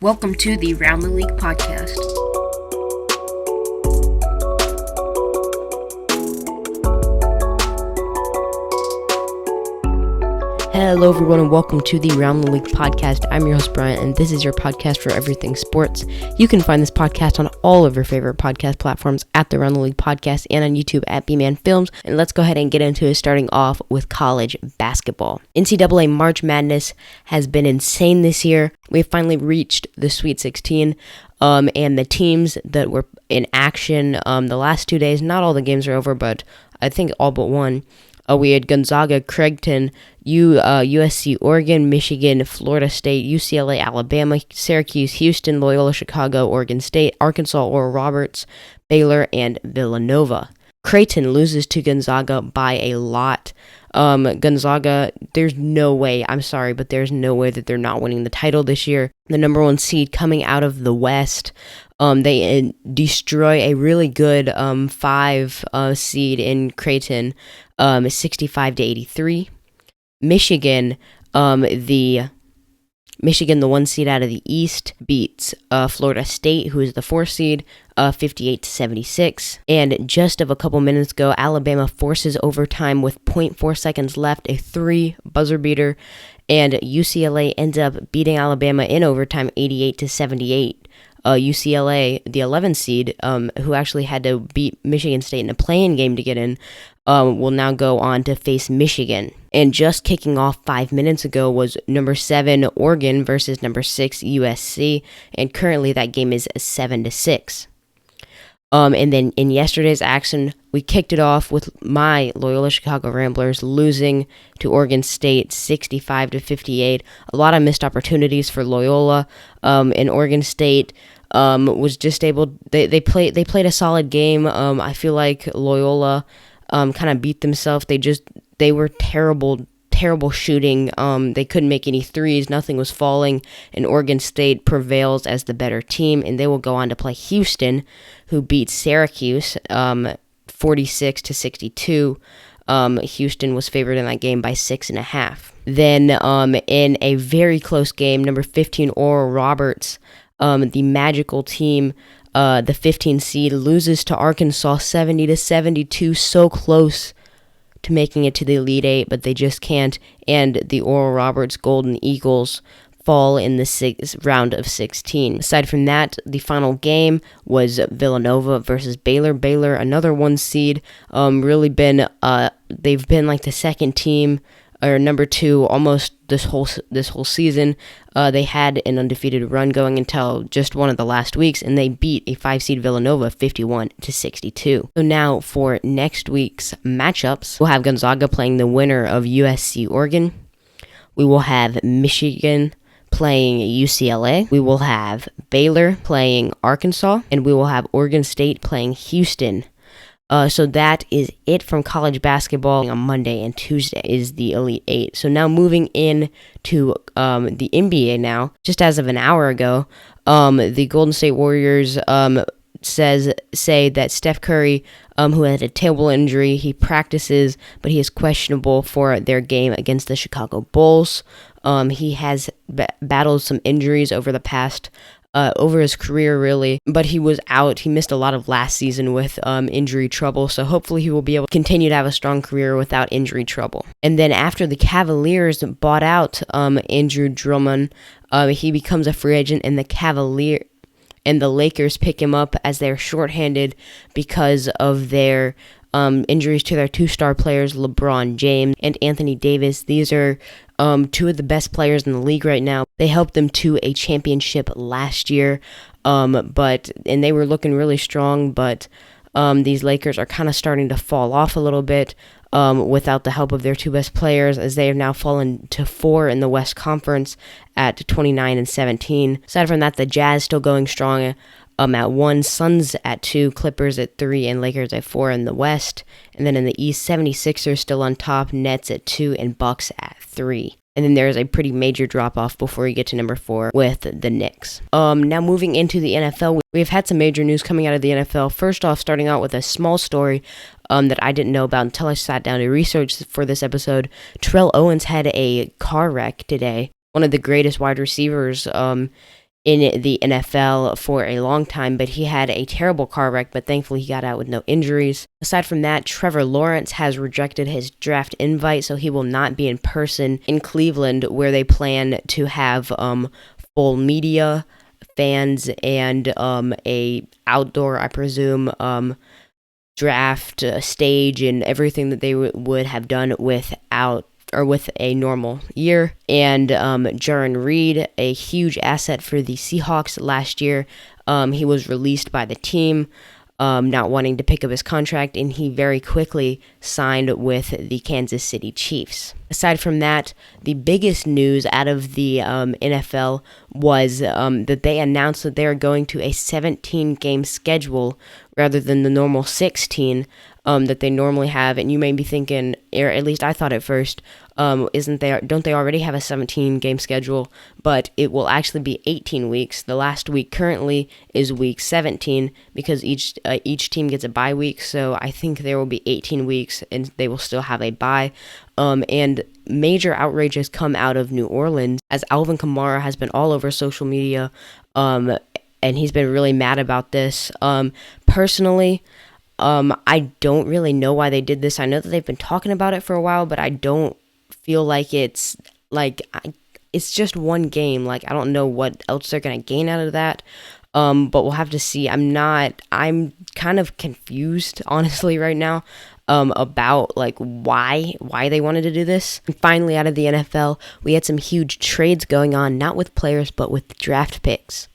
Welcome to the Round the League podcast. Hello everyone and welcome to the Round the League podcast. I'm your host Bryant and this is your podcast for everything sports. You can find this podcast on all of your favorite podcast platforms at the Round the League podcast and on YouTube at B-Man Films. And let's go ahead and get into it, starting off with college basketball. NCAA March Madness has been insane this year. We've finally reached the Sweet 16. And the teams that were in action the last 2 days, not all the games are over, but I think all but one. We had Gonzaga, Creighton, USC, Oregon, Michigan, Florida State, UCLA, Alabama, Syracuse, Houston, Loyola, Chicago, Oregon State, Arkansas, Oral Roberts, Baylor, and Villanova. Creighton loses to Gonzaga by a lot. Gonzaga, there's no way that they're not winning the title this year. The number one seed coming out of the West. They destroy a really good 5 seed in Creighton, 65-83. Michigan, the 1 seed out of the East, beats Florida State, who is the 4 seed, 58-76. And just of a couple minutes ago, Alabama forces overtime with 0.4 seconds left, a 3 buzzer beater, and UCLA ends up beating Alabama in overtime, 88-78. UCLA, the 11 seed, who actually had to beat Michigan State in a play-in game to get in, will now go on to face Michigan. And just kicking off 5 minutes ago was number 7 Oregon versus number 6 USC, and currently that game is 7-6. And then in yesterday's action, we kicked it off with my Loyola Chicago Ramblers losing to Oregon State 65-58. A lot of missed opportunities for Loyola. And Oregon State was just able. They played a solid game. I feel like Loyola kind of beat themselves. They were terrible shooting. They couldn't make any threes. Nothing was falling, and Oregon State prevails as the better team, and they will go on to play Houston, who beat Syracuse 46-62. Houston was favored in that game by 6.5. Then in a very close game, number 15 Oral Roberts, the magical team, the 15 seed, loses to Arkansas 70-72. So close to making it to the Elite Eight, but they just can't, and the Oral Roberts Golden Eagles fall in the round of 16. Aside from that, the final game was Villanova versus Baylor. Baylor, another 1 seed, they've been like the second team, or number 2, almost this whole season. They had an undefeated run going until just one of the last weeks, and they beat a 5 seed Villanova 51-62. So now for next week's matchups, we'll have Gonzaga playing the winner of USC Oregon. We will have Michigan playing UCLA. We will have Baylor playing Arkansas, and we will have Oregon State playing Houston. So that is it from college basketball. On Monday and Tuesday is the Elite Eight. So now moving in to the NBA now. Just as of an hour ago, the Golden State Warriors say that Steph Curry, who had a tailbone injury, he practices, but he is questionable for their game against the Chicago Bulls. He has battled some injuries over the past over his career, really, but he was out. He missed a lot of last season with injury trouble, so hopefully he will be able to continue to have a strong career without injury trouble. And then after the Cavaliers bought out Andrew Drummond, he becomes a free agent, and the Lakers pick him up as they're shorthanded because of their injuries to their 2-star players, LeBron James and Anthony Davis. These are 2 of the best players in the league right now. They helped them to a championship last year, and they were looking really strong, but these Lakers are kind of starting to fall off a little bit without the help of their 2 best players, as they have now fallen to 4 in the West Conference at 29-17. Aside from that, the Jazz still going strong at 1, Suns at 2, Clippers at 3, and Lakers at 4 in the West. And then in the East, 76ers still on top, Nets at 2, and Bucks at 3. And then there's a pretty major drop-off before you get to number 4 with the Knicks. Now moving into the NFL, we've had some major news coming out of the NFL. First off, starting out with a small story that I didn't know about until I sat down to research for this episode. Terrell Owens had a car wreck today. One of the greatest wide receivers in the NFL for a long time, but he had a terrible car wreck, but thankfully he got out with no injuries. Aside from that, Trevor Lawrence has rejected his draft invite, so he will not be in person in Cleveland, where they plan to have full media, fans, and a outdoor, I presume, draft stage and everything that they would have done with a normal year. And Jarran Reed, a huge asset for the Seahawks last year, he was released by the team, not wanting to pick up his contract, and he very quickly signed with the Kansas City Chiefs. Aside from that, the biggest news out of the NFL was that they announced that they are going to a 17-game schedule rather than the normal 16 that they normally have. And you may be thinking, or at least I thought at first, don't they already have a 17-game schedule? But it will actually be 18 weeks. The last week currently is week 17 because each team gets a bye week. So I think there will be 18 weeks, and they will still have a bye. And major outrage has come out of New Orleans, as Alvin Kamara has been all over social media, and he's been really mad about this. Personally, I don't really know why they did this. I know that they've been talking about it for a while, but I don't feel like it's just one game. Like, I don't know what else they're going to gain out of that. But we'll have to see. I'm kind of confused, honestly, right now, about like why they wanted to do this. And finally, out of the NFL, we had some huge trades going on, not with players, but with draft picks.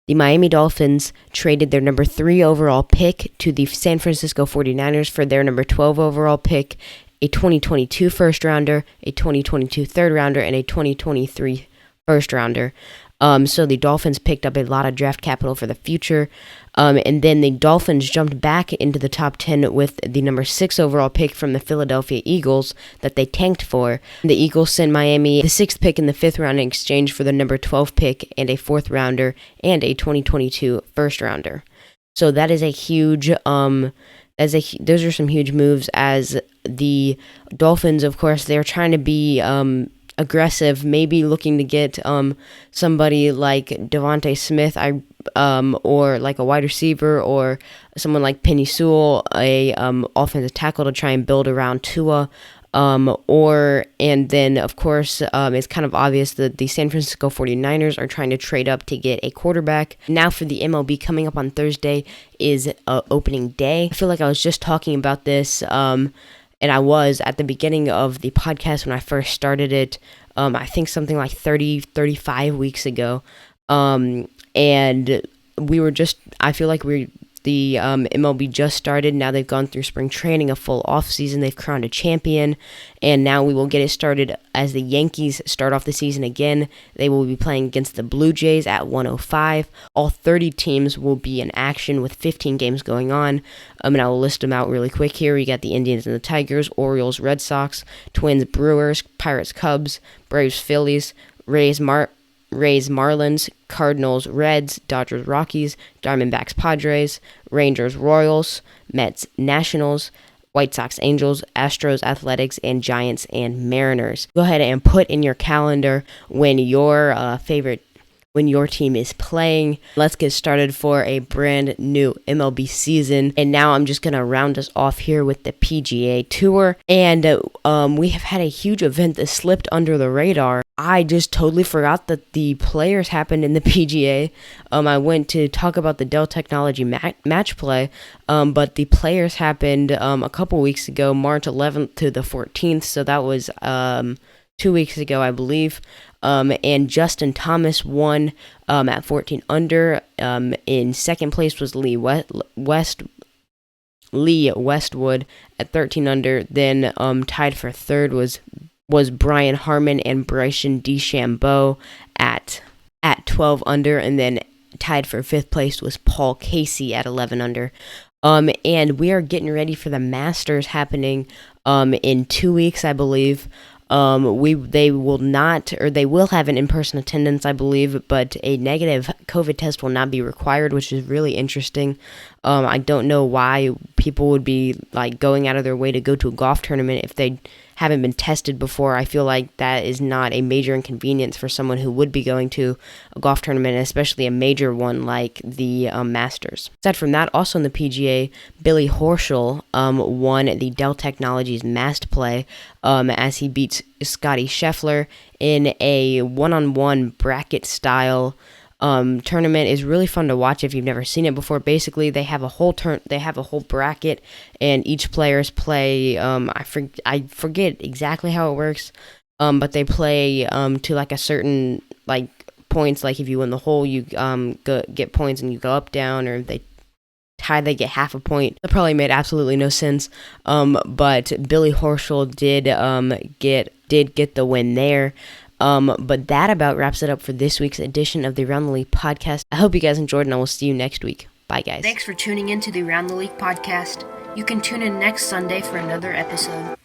The Miami Dolphins traded their number 3 overall pick to the San Francisco 49ers for their number 12 overall pick, a 2022 first rounder, a 2022 third rounder, and a 2023 first rounder. So the Dolphins picked up a lot of draft capital for the future. And then the Dolphins jumped back into the top 10 with the number 6 overall pick from the Philadelphia Eagles that they tanked for. The Eagles sent Miami the 6th pick in the 5th round in exchange for the number 12 pick and a 4th rounder and a 2022 first rounder. So that is a huge, those are some huge moves, as the Dolphins, of course, they're trying to be, aggressive, maybe looking to get somebody like Devontae Smith, or like a wide receiver, or someone like Penny Sewell, a offensive tackle, to try and build around Tua. And then, of course, it's kind of obvious that the San Francisco 49ers are trying to trade up to get a quarterback. Now for the MLB, coming up on Thursday is opening day. I feel like I was just talking about this, and I was at the beginning of the podcast when I first started it, I think something like 35 weeks ago. And I feel like the MLB just started. Now they've gone through spring training, a full off season. They've crowned a champion, and now we will get it started as the Yankees start off the season again. They will be playing against the Blue Jays at 1:05. All 30 teams will be in action with 15 games going on. And I will list them out really quick here. We got the Indians and the Tigers, Orioles, Red Sox, Twins, Brewers, Pirates, Cubs, Braves, Phillies, Rays, Marlins, Cardinals, Reds, Dodgers, Rockies, Diamondbacks, Padres, Rangers, Royals, Mets, Nationals, White Sox, Angels, Astros, Athletics, and Giants and Mariners. Go ahead and put in your calendar when your team is playing. Let's get started for a brand new MLB season. And now I'm just going to round us off here with the PGA Tour. And we have had a huge event that slipped under the radar. I just totally forgot that the players happened in the PGA. I went to talk about the Dell Technology match play, but the players happened a couple weeks ago, March 11th to the 14th. So that was 2 weeks ago, I believe. And Justin Thomas won at 14 under. In second place was Lee Westwood at 13 under. Then tied for third was Brian Harmon and Bryson DeChambeau at 12 under. And then tied for fifth place was Paul Casey at 11 under. And we are getting ready for the Masters happening in 2 weeks, I believe. They will have an in-person attendance, I believe, but a negative COVID test will not be required, which is really interesting. I don't know why people would be like going out of their way to go to a golf tournament if they haven't been tested before, I feel like that is not a major inconvenience for someone who would be going to a golf tournament, especially a major one like the Masters. Aside from that, also in the PGA, Billy Horschel won the Dell Technologies Mast Play as he beats Scotty Scheffler in a one-on-one bracket style tournament. Is really fun to watch if you've never seen it before. Basically, they have a whole bracket, and each players play. I forget exactly how it works, but they play to like a certain like points. Like if you win the hole, you get points, and you go up, down, or they tie, they get half a point. That probably made absolutely no sense. But Billy Horschel did get the win there. But that about wraps it up for this week's edition of the Around the League podcast. I hope you guys enjoyed, and I will see you next week. Bye, guys. Thanks for tuning in to the Around the League podcast. You can tune in next Sunday for another episode.